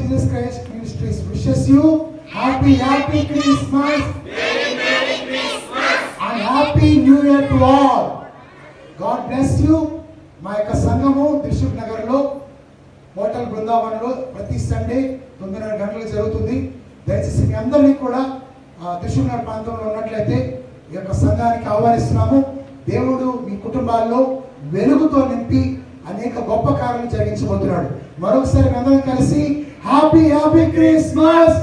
Jesus Christ Ministries wishes you happy Christmas. Merry Christmas. And happy New Year to all. God bless you. మా యొక్క సంఘము దిల్సుఖ్ నగర్లో hotel బృందావనంలో ప్రతి Sunday 9:30 గంటలకు జరుగుతుంది. దయచేసి మీ అందరినీ కూడా దిల్సుఖ్ నగర్ ప్రాంతంలో ఉన్నట్లయితే ఈ యొక్క సంఘానికి ఆహ్వానిస్తున్నాము. దేవుడు మీ కుటుంబాల్లో వెలుగుతో నింపి అనేక గొప్ప కార్యాలు జరిగించబోతున్నాడు. మరొకసారి అందరం కలిసి హ్యాపీ క్రిస్మస్.